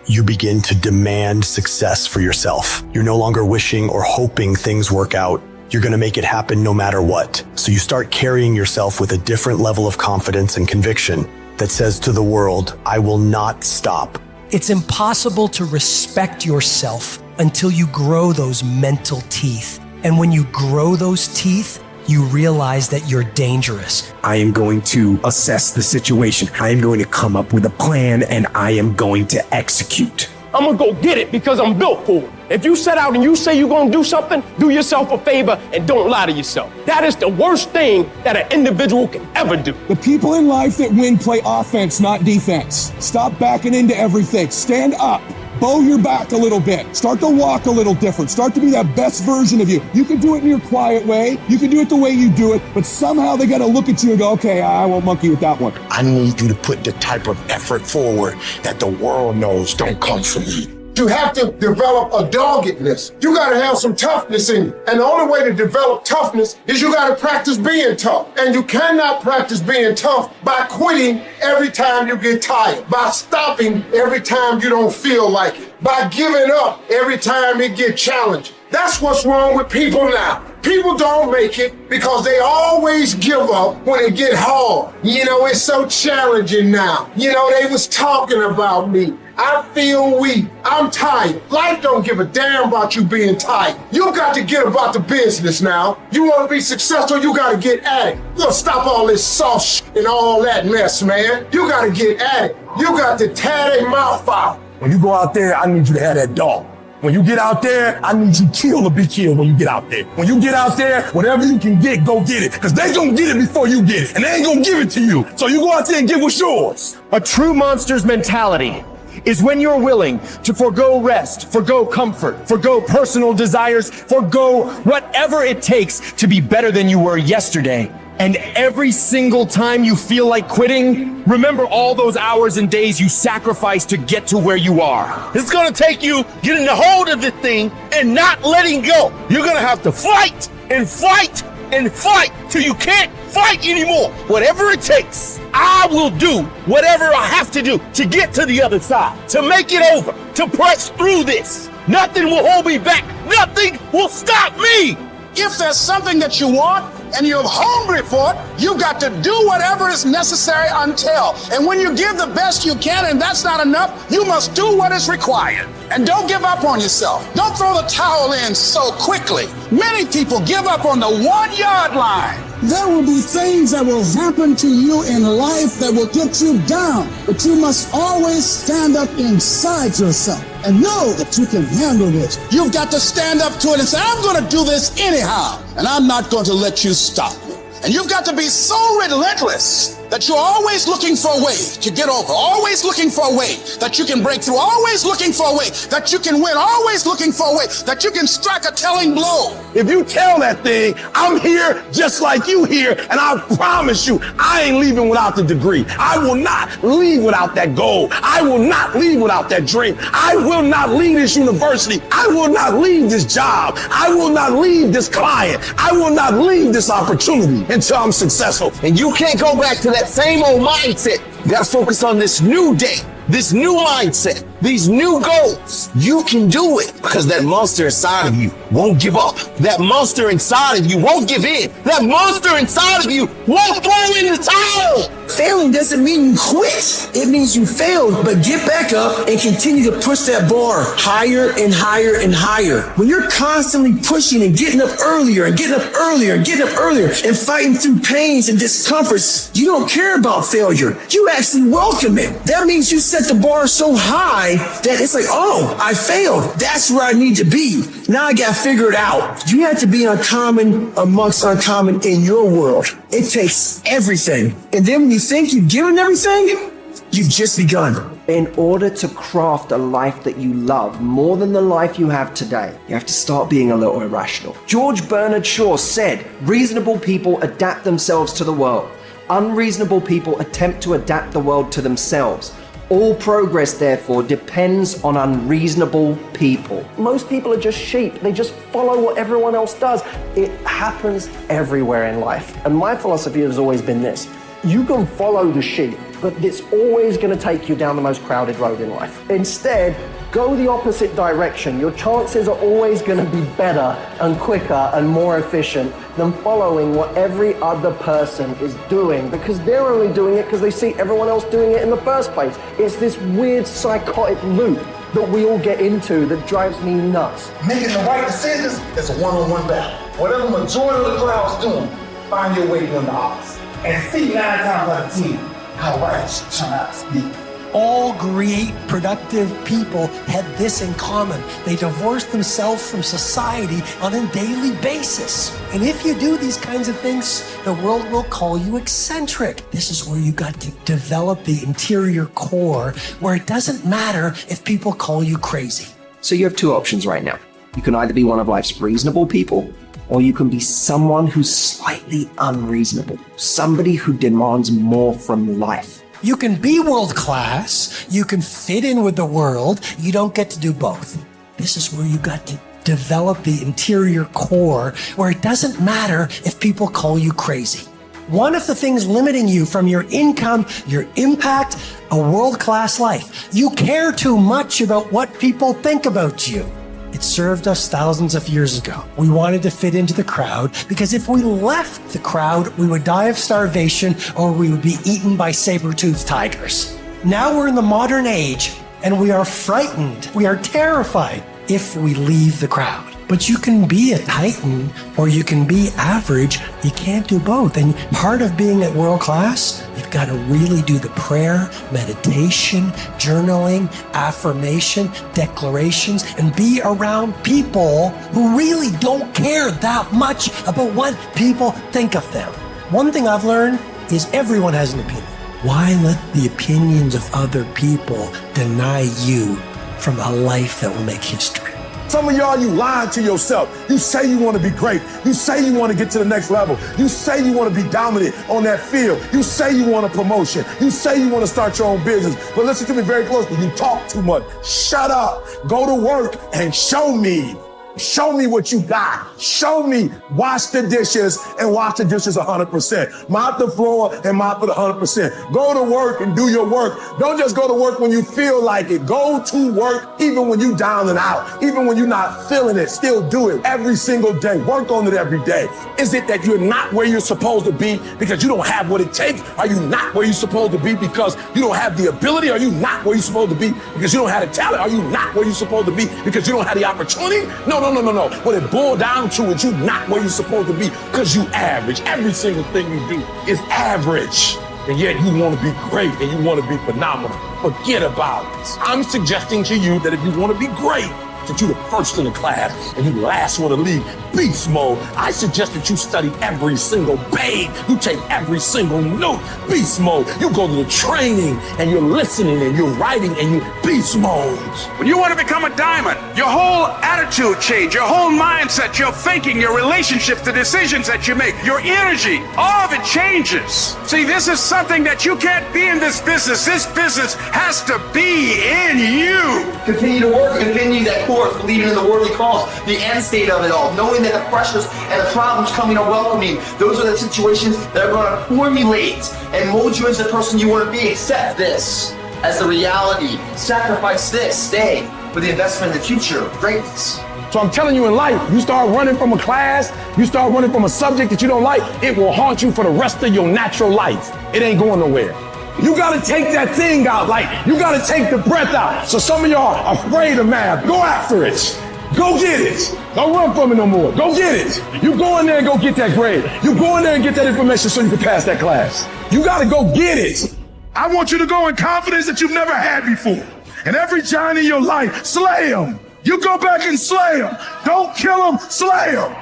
you begin to demand success for yourself. You're no longer wishing or hoping things work out. You're going to make it happen no matter what. So you start carrying yourself with a different level of confidence and conviction that says to the world, I will not stop. It's impossible to respect yourself until you grow those mental teeth. And when you grow those teeth, you realize that you're dangerous. I am going to assess the situation. I am going to come up with a plan and I am going to execute. I'm gonna go get it because I'm built for it. If you set out and you say you're gonna do something, do yourself a favor and don't lie to yourself. That is the worst thing that an individual can ever do. The people in life that win play offense, not defense. Stop backing into everything. Stand up. Bow your back a little bit. Start to walk a little different. Start to be that best version of you. You can do it in your quiet way. You can do it the way you do it, but somehow they gotta look at you and go, okay, I won't monkey with that one. I need you to put the type of effort forward that the world knows don't come from you. You have to develop a doggedness. You gotta have some toughness in you. And the only way to develop toughness is you gotta practice being tough. And you cannot practice being tough by quitting every time you get tired, by stopping every time you don't feel like it, by giving up every time it gets challenging. That's what's wrong with people now. People don't make it because they always give up when it get hard. You know, it's so challenging now. You know, they was talking about me. I feel weak. I'm tired. Life don't give a damn about you being tired. You got to get about the business now. You want to be successful, you got to get at it. You got to stop all this soft shit and all that mess, man. You got to get at it. You got to tear their mouth out. When you go out there, I need you to have that dog. When you get out there, I need you kill or be killed when you get out there. When you get out there, whatever you can get, go get it. Because they gonna get it before you get it. And they ain't gonna give it to you. So you go out there and get what's yours. A true monster's mentality is when you're willing to forgo rest, forgo comfort, forgo personal desires, forgo whatever it takes to be better than you were yesterday. And every single time you feel like quitting, remember all those hours and days you sacrificed to get to where you are. It's gonna take you getting a hold of this thing and not letting go. You're gonna have to fight and fight and fight till you can't fight anymore. Whatever it takes, I will do whatever I have to do to get to the other side, to make it over, to press through this. Nothing will hold me back. Nothing will stop me. If there's something that you want and you're hungry for it, you got to do whatever is necessary until. And when you give the best you can and that's not enough, you must do what is required. And don't give up on yourself. Don't throw the towel in so quickly. Many people give up on the 1 yard line. There will be things that will happen to you in life that will get you down, but you must always stand up inside yourself and know that you can handle it. You've got to stand up to it and say, I'm going to do this anyhow, and I'm not going to let you stop me. And you've got to be so relentless that you're always looking for a way to get over, always looking for a way that you can break through, always looking for a way that you can win, always looking for a way that you can strike a telling blow. If you tell that thing, I'm here just like you here, and I promise you, I ain't leaving without the degree. I will not leave without that goal. I will not leave without that dream. I will not leave this university. I will not leave this job. I will not leave this client. I will not leave this opportunity until I'm successful. And you can't go back to that same old mindset. You gotta focus on this new day, this new mindset, these new goals. You can do it because that monster inside of you won't give up. That monster inside of you won't give in. That monster inside of you won't throw in the towel. Failing doesn't mean you quit. It means you failed, but get back up and continue to push that bar higher and higher and higher. When you're constantly pushing and getting up earlier and getting up earlier and getting up earlier and fighting through pains and discomforts, you don't care about failure. You actually welcome it. That means you set the bar so high that it's like, oh, I failed. That's where I need to be. Now I got to figure it out. You have to be uncommon amongst uncommon in your world. It takes everything. And then when you think you've given everything, you've just begun. In order to craft a life that you love more than the life you have today, you have to start being a little irrational. George Bernard Shaw said, reasonable people adapt themselves to the world. Unreasonable people attempt to adapt the world to themselves. All progress, therefore, depends on unreasonable people. Most people are just sheep. They just follow what everyone else does. It happens everywhere in life. And my philosophy has always been this. You can follow the sheep, but it's always going to take you down the most crowded road in life. Instead, go the opposite direction. Your chances are always going to be better and quicker and more efficient than following what every other person is doing, because they're only doing it because they see everyone else doing it in the first place. It's this weird psychotic loop that we all get into that drives me nuts. Making the right decisions is a one-on-one battle. Whatever the majority of the crowd's doing, find your way doing the opposite. And see 9 times out of 10 how right you turn out to be. All great, productive people had this in common. They divorced themselves from society on a daily basis. And if you do these kinds of things, the world will call you eccentric. This is where you got to develop the interior core, where it doesn't matter if people call you crazy. So you have two options right now. You can either be one of life's reasonable people, or you can be someone who's slightly unreasonable, somebody who demands more from life. You can be world class, you can fit in with the world, you don't get to do both. This is where you got to develop the interior core, where it doesn't matter if people call you crazy. One of the things limiting you from your income, your impact, a world class life. You care too much about what people think about you. It served us thousands of years ago. We wanted to fit into the crowd because if we left the crowd, we would die of starvation or we would be eaten by saber-toothed tigers. Now we're in the modern age and we are frightened. We are terrified if we leave the crowd. But you can be a titan or you can be average. You can't do both. And part of being at world class, you've got to really do the prayer, meditation, journaling, affirmation, declarations, and be around people who really don't care that much about what people think of them. One thing I've learned is everyone has an opinion. Why let the opinions of other people deny you from a life that will make history? Some of y'all, you lying to yourself. You say you want to be great. You say you want to get to the next level. You say you want to be dominant on that field. You say you want a promotion. You say you want to start your own business. But listen to me very closely. You talk too much. Shut up. Go to work and show me. Show me what you got. Show me. Wash the dishes and wash the dishes 100%. Mop the floor and mop it 100%. Go to work and do your work. Don't just go to work when you feel like it. Go to work even when you down and out. Even when you're not feeling it. Still do it every single day. Work on it every day. Is it that you're not where you're supposed to be because you don't have what it takes? Are you not where you're supposed to be because you don't have the ability? Are you not where you're supposed to be because you don't have the talent? Are you not where you're supposed to be because you don't have the opportunity? No. What it boiled down to is you not where you're supposed to be because you average. Every single thing you do is average. And yet you want to be great and you want to be phenomenal. Forget about it. I'm suggesting to you that if you want to be great, that you're the first in the class and you last one to leave beast mode, I suggest that you study every single page. You take every single note, beast mode. You go to the training and you're listening and you're writing and you beast mode. When you want to become a diamond, your whole attitude change, your whole mindset, your thinking, your relationships, the decisions that you make, your energy, all of it changes. See, this is something that you can't be in this business. This business has to be in you. Continue to work, continue that course, believing in the worthy cause, the end state of it all, knowing that the pressures and the problems coming are welcoming. Those are the situations that are going to formulate and mold you into the person you want to be. Accept this as the reality. Sacrifice this. Stay for the investment in the future. Greatness. So I'm telling you, in life, you start running from a class, you start running from a subject that you don't like, it will haunt you for the rest of your natural life. It ain't going nowhere. You gotta take that thing out, like you gotta take the breath out. So some of y'all are afraid of math. Go after it. Go get it. Don't run from it no more. Go get it. You go in there and go get that grade. You go in there and get that information so you can pass that class. You gotta go get it. I want you to go in confidence that you've never had before. And every giant in your life, slay him. You go back and slay him. Don't kill him, slay him.